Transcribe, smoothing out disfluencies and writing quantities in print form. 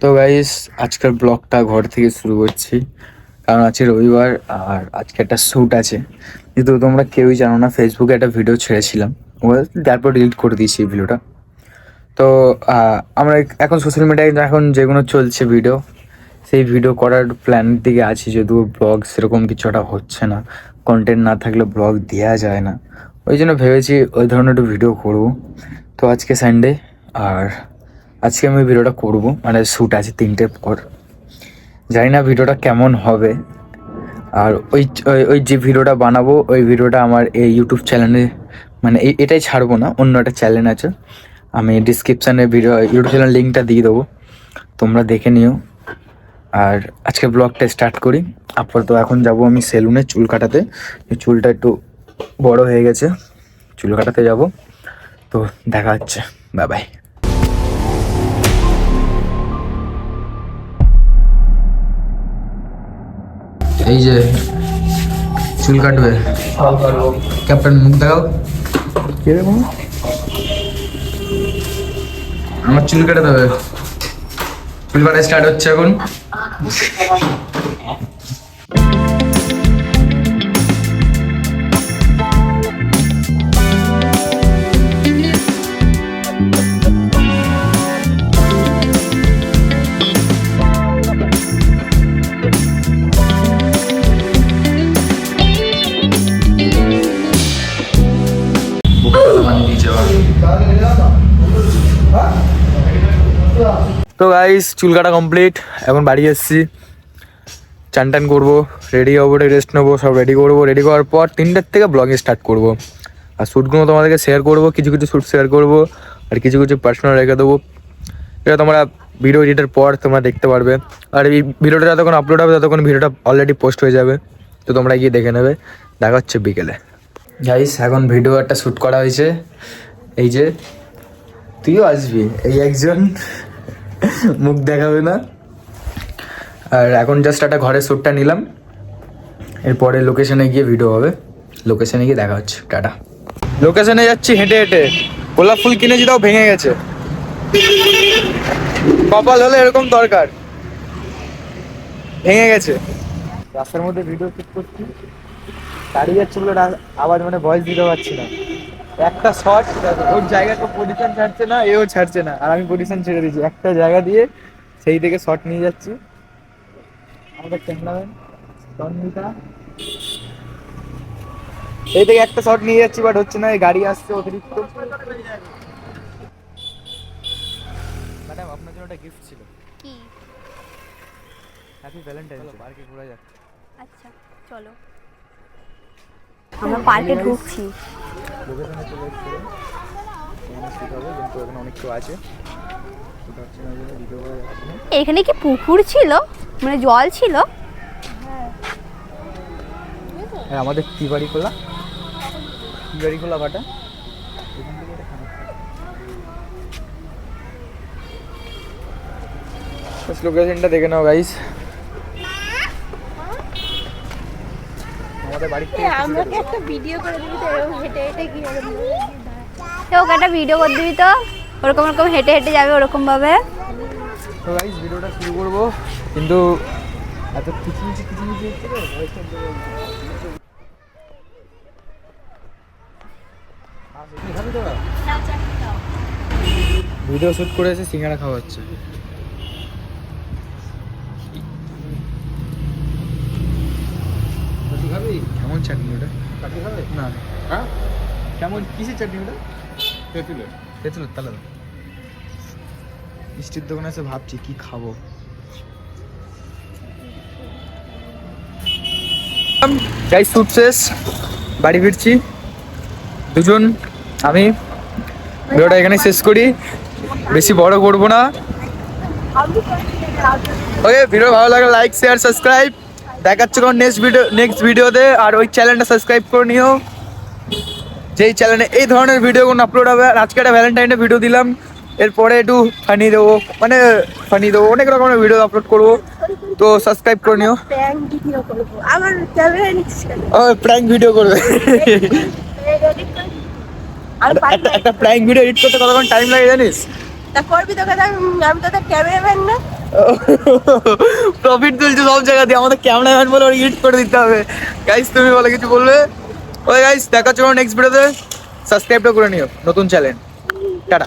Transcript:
তো গাইস, আজকের ব্লগটা ঘর থেকে শুরু করছি, কারণ আজকে রবিবার আর আজকে একটা শ্যুট আছে। কিন্তু তোমরা কেউই জানো না, ফেসবুকে একটা ভিডিও ছেড়েছিলাম, তারপর ডিলিট করে দিয়েছি এই ভিডিওটা। তো আমরা এখন সোশ্যাল মিডিয়ায় এখন যেগুলো চলছে ভিডিও, সেই ভিডিও করার প্ল্যানের দিকে আছি, যদিও ব্লগ সেরকম কিছু একটা হচ্ছে না, কন্টেন্ট না থাকলে ব্লগ দেওয়া যায় না। ওই জন্য ভেবেছি ওই ধরনের একটু ভিডিও করবো। তো আজকে সানডে, আর আজকে আমি ভিডিওটা করব, মানে শ্যুট আছে 3টের পর। জানি না ভিডিওটা কেমন হবে। আর ওই ওই যে ভিডিওটা বানাবো, ওই ভিডিওটা আমার এই ইউটিউব চ্যানেলে, মানে এটাই ছাড়বো না, অন্য একটা চ্যানেল আছে, আমি ডিসক্রিপশানে ভিডিও ইউটিউব চ্যানেল লিঙ্কটা দিয়ে দেবো, তোমরা দেখে নিও। আর আজকে ব্লগটা স্টার্ট করি। আপাতত এখন যাব আমি সেলুনে চুল কাটাতে, চুলটা একটু বড় হয়ে গেছে, চুল কাটাতে যাব। তো দেখা হচ্ছে, বাই বাই। এই যে চুল কাটবে, ক্যাপ্টেন মুখ দেখাও। কিরকম? আমার চুল কেটে দেবে, চুল কাটা স্টার্ট হচ্ছে এখন। তো গাইস, চুল কাটা কমপ্লিট, এখন বাড়ি এসেছি, চান টান করবো, রেডি হবো, রেস্ট নেবো, সব রেডি করবো। রেডি করার পর 3টের থেকে ব্লগিং স্টার্ট করবো। আর শ্যুটগুলো তোমাদেরকে শেয়ার করবো, কিছু কিছু শ্যুট শেয়ার করবো, আর কিছু কিছু পার্সোনাল রেখে দেবো। এটা তোমরা ভিডিও এডিটের পর তোমরা দেখতে পারবে। আর এই ভিডিওটা যতক্ষণ আপলোড হবে ততক্ষণ ভিডিওটা অলরেডি পোস্ট হয়ে যাবে, তো তোমরা গিয়ে দেখে নেবে। দেখা হচ্ছে বিকেলে। গাইস, এখন ভিডিও একটা শ্যুট করা হয়েছে, এই যে তুইও আসবি, এই একজন মুখ দেখাবে না। আর এখন জাস্ট একটা ঘরের শ্যুটটা নিলাম, এরপরে লোকেশনে গিয়ে ভিডিও হবে, লোকেশনে গিয়ে দেখা হচ্ছে, টাটা। লোকেশনে যাচ্ছি হেঁটে হেঁটে, গোলাপ ফুল কিনেছি, তাও ভেঙে গেছে। কপাল হলে এরকম দরকার, ভেঙে গেছে। রাস্তার মধ্যে ভিডিও শ্যুট করছি, দাঁড়িয়ে যাচ্ছে বলে আওয়াজ, মানে ভয়েস দিতে পারছি না। একটা শট, ওর জায়গা তো পজিশন ছাড়ছে না, এও ছাড়ছে না, আর আমি পজিশন ছেড়ে দিয়েছি। একটা জায়গা দিয়ে সেই থেকে শট নিয়ে যাচ্ছি। আমাদের ক্যামেরাম্যান তন্মিতা, এই থেকে একটা শট নিয়ে যাচ্ছি, বাট হচ্ছে না, এই গাড়ি আসছে অতিরিক্ত। ম্যাডাম, আপনার জন্য একটা গিফট ছিল। কি? Happy Valentine. পার্কে ঘোরা যাক। আচ্ছা চলো, আমরা পার্কে ঢুকছি। লোকেশনে চলে এসেছে, শুট হবে, কিন্তু এখানে অনেক কেউ আছে, শুট হচ্ছে না, জন্য ভিডিও করা যাচ্ছে না। এখানে কি পুকুর ছিল, মানে জল ছিল? হ্যাঁ, আমাদের তিবাড়ি খোলা বাটা, লোকেশনটা দেখে নাও গাইস। আমাদের বাড়ি থেকে আমাকে একটা ভিডিও করে দিবি তো, এরকম হেঁটে হেঁটে কি হবে, ওকে একটা ভিডিও করে দিবি তো, ওরকম ওরকম হেঁটে হেঁটে যাবে ওরকম ভাবে। তো গাইস, ভিডিওটা শুরু করবো, কিন্তু এত কিচিমিচি হচ্ছে তো, ভিডিও শুট করে এসে সিঙ্গারা খাওয়া হচ্ছে। কেমন চাটনি ওটা? না, হ্যাঁ, কেমন, কিসের চাটনি ওটা? তেঁতুলের। তাহলে মিষ্টির দোকানে এসে ভাবছি কি খাবো। যাই, শ্যুট শেষ, বাড়ি ফিরছি দুজন, আমি। ভিডিওটা এখানে শেষ করি, বেশি বড় করবো না। ওকে, ভিডিও ভালো লাগলে লাইক, শেয়ার, সাবস্ক্রাইব। দেখাচ্ছে কোন নেক্সট ভিডিওতে। আর ওই চ্যানেলটা সাবস্ক্রাইব করে নিও, যেই চ্যানেলে এই ধরনের ভিডিওগুলো আপলোড হবে। আর আজকে একটা ভ্যালেন্টাইনের ভিডিও দিলাম, এরপরে একটু ফানি দেবো, অনেক রকমের ভিডিও আপলোড করবো, তো সাবস্ক্রাইব করে নিও। প্র্যাঙ্ক ভিডিও করবে। একটা প্র্যাঙ্ক ভিডিও এডিট করতে কতক্ষণ টাইম লাগে জানিস? তা করবি, তোকে আমি তো ক্যামেরাম্যান না। প্রফিট তুলছে সব জায়গা দিয়ে, আমাদের ক্যামেরাম্যান বলে ওর এডিট করে দিতে হবে। গাইস তুমি বলে কিছু বলবে? ওই গাইস দেখা চলো নেক্সট ভিডিওতে, সাবস্ক্রাইবটা করে নিও নতুন চ্যানেল। টাটা।